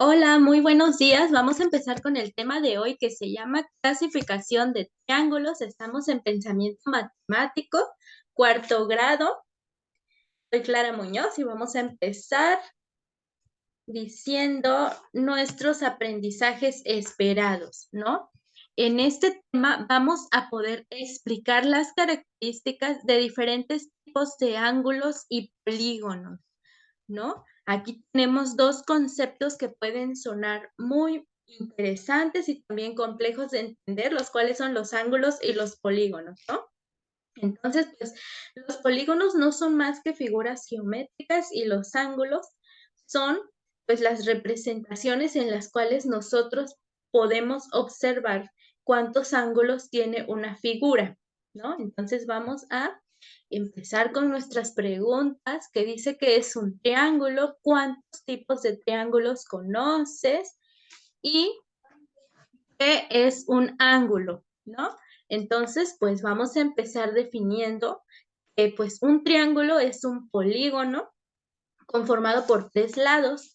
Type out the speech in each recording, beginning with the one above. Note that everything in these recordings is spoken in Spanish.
Hola, muy buenos días. Vamos a empezar con el tema de hoy que se llama clasificación de triángulos. Estamos en pensamiento matemático, cuarto grado. Soy Clara Muñoz y vamos a empezar diciendo nuestros aprendizajes esperados, ¿no? En este tema vamos a poder explicar las características de diferentes tipos de ángulos y polígonos, ¿no? Aquí tenemos dos conceptos que pueden sonar muy interesantes y también complejos de entender, los cuales son los ángulos y los polígonos, ¿no? Entonces, pues, los polígonos no son más que figuras geométricas y los ángulos son, pues, las representaciones en las cuales nosotros podemos observar cuántos ángulos tiene una figura, ¿no? Entonces, vamos a empezar con nuestras preguntas, que dice que es un triángulo, cuántos tipos de triángulos conoces y qué es un ángulo, ¿no? Entonces, pues vamos a empezar definiendo que pues un triángulo es un polígono conformado por tres lados,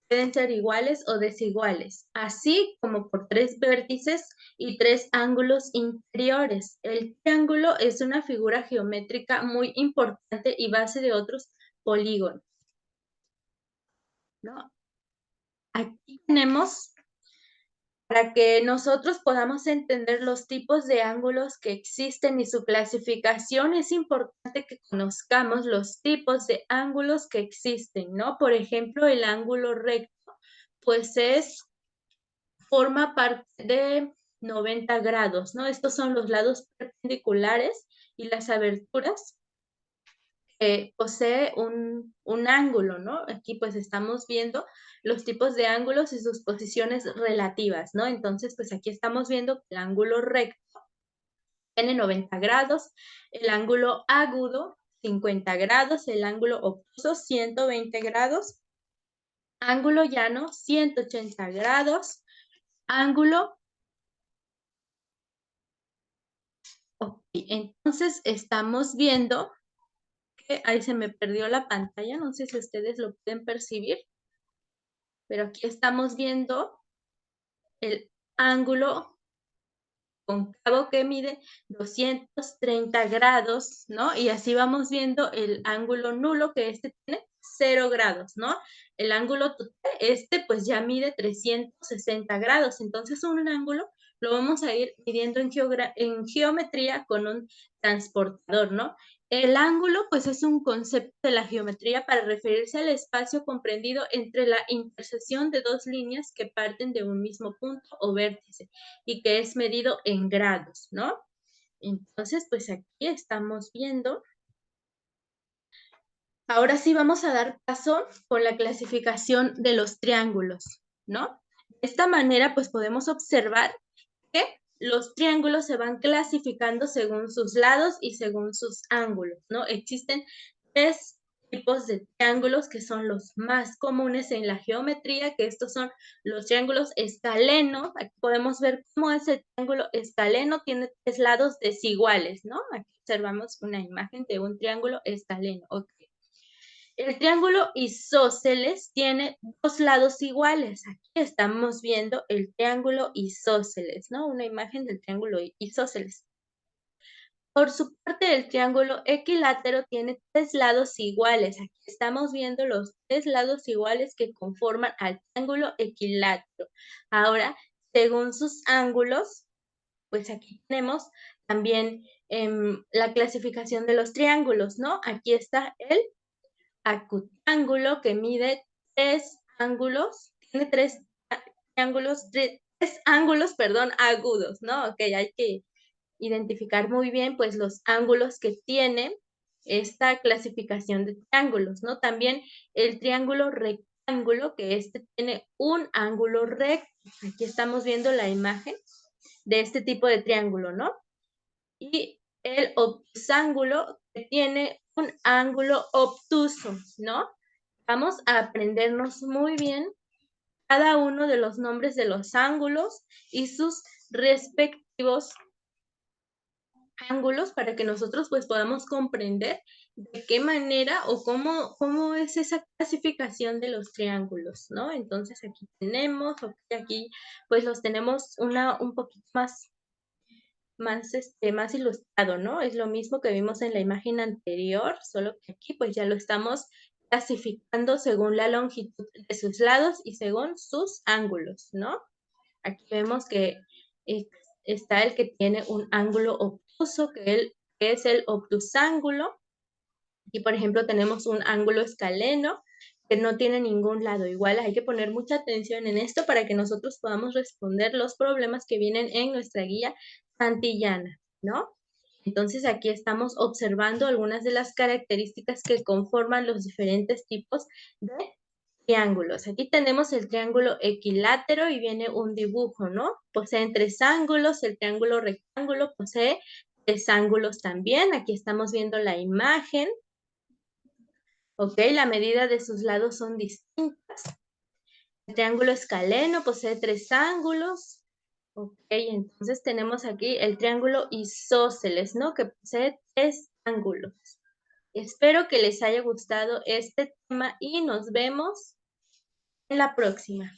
pueden ser iguales o desiguales, así como por tres vértices y tres ángulos inferiores. El triángulo es una figura geométrica muy importante y base de otros polígonos, ¿no? Aquí tenemos, para que nosotros podamos entender los tipos de ángulos que existen y su clasificación, es importante que conozcamos los tipos de ángulos que existen, ¿no? Por ejemplo, el ángulo recto, pues forma parte de 90 grados, ¿no? Estos son los lados perpendiculares y las aberturas posee un ángulo, ¿no? Aquí pues estamos viendo los tipos de ángulos y sus posiciones relativas, ¿no? Entonces, pues aquí estamos viendo que el ángulo recto tiene 90 grados, el ángulo agudo 50 grados, el ángulo obtuso 120 grados, ángulo llano 180 grados, ángulo. Ok, entonces estamos viendo que ahí se me perdió la pantalla, no sé si ustedes lo pueden percibir, pero aquí estamos viendo el ángulo cóncavo que mide 230 grados, ¿no? Y así vamos viendo el ángulo nulo, que este tiene 0 grados, ¿no? El ángulo total, este pues ya mide 360 grados, entonces un ángulo lo vamos a ir midiendo en geometría con un transportador, ¿no? El ángulo, pues, es un concepto de la geometría para referirse al espacio comprendido entre la intersección de dos líneas que parten de un mismo punto o vértice y que es medido en grados, ¿no? Entonces, pues aquí estamos viendo. Ahora sí vamos a dar paso con la clasificación de los triángulos, ¿no? De esta manera, pues podemos observar que los triángulos se van clasificando según sus lados y según sus ángulos, ¿no? Existen tres tipos de triángulos que son los más comunes en la geometría, que estos son los triángulos escalenos. Aquí podemos ver cómo ese triángulo escaleno tiene tres lados desiguales, ¿no? Aquí observamos una imagen de un triángulo escaleno. Okay. El triángulo isósceles tiene dos lados iguales. Aquí estamos viendo el triángulo isósceles, ¿no? Una imagen del triángulo isósceles. Por su parte, el triángulo equilátero tiene tres lados iguales. Aquí estamos viendo los tres lados iguales que conforman al triángulo equilátero. Ahora, según sus ángulos, pues aquí tenemos también la clasificación de los triángulos, ¿no? Aquí está el acutángulo que mide tres ángulos, tiene tres triángulos, tres ángulos, perdón, agudos, ¿no? Ok, hay que identificar muy bien, pues, los ángulos que tiene esta clasificación de triángulos, ¿no? También el triángulo rectángulo, que este tiene un ángulo recto. Aquí estamos viendo la imagen de este tipo de triángulo, ¿no? Y el obtusángulo, que tiene un ángulo obtuso, ¿no? Vamos a aprendernos muy bien cada uno de los nombres de los ángulos y sus respectivos ángulos para que nosotros pues podamos comprender de qué manera o cómo es esa clasificación de los triángulos, ¿no? Entonces aquí tenemos, aquí pues los tenemos un poquito más ilustrado, ¿no? Es lo mismo que vimos en la imagen anterior, solo que aquí pues ya lo estamos clasificando según la longitud de sus lados y según sus ángulos, ¿no? Aquí vemos que eh, está el que tiene un ángulo obtuso, que es el obtusángulo. Aquí, por ejemplo, tenemos un ángulo escaleno que no tiene ningún lado. Igual hay que poner mucha atención en esto para que nosotros podamos responder los problemas que vienen en nuestra guía santillana, ¿no? Entonces aquí estamos observando algunas de las características que conforman los diferentes tipos de triángulos. Aquí tenemos el triángulo equilátero y viene un dibujo, ¿no? Poseen tres ángulos, el triángulo rectángulo posee tres ángulos también. Aquí estamos viendo la imagen, ¿ok? La medida de sus lados son distintas. El triángulo escaleno posee tres ángulos, ¿ok? Entonces tenemos aquí el triángulo isósceles, ¿no? Que posee tres ángulos. Espero que les haya gustado este tema y nos vemos en la próxima.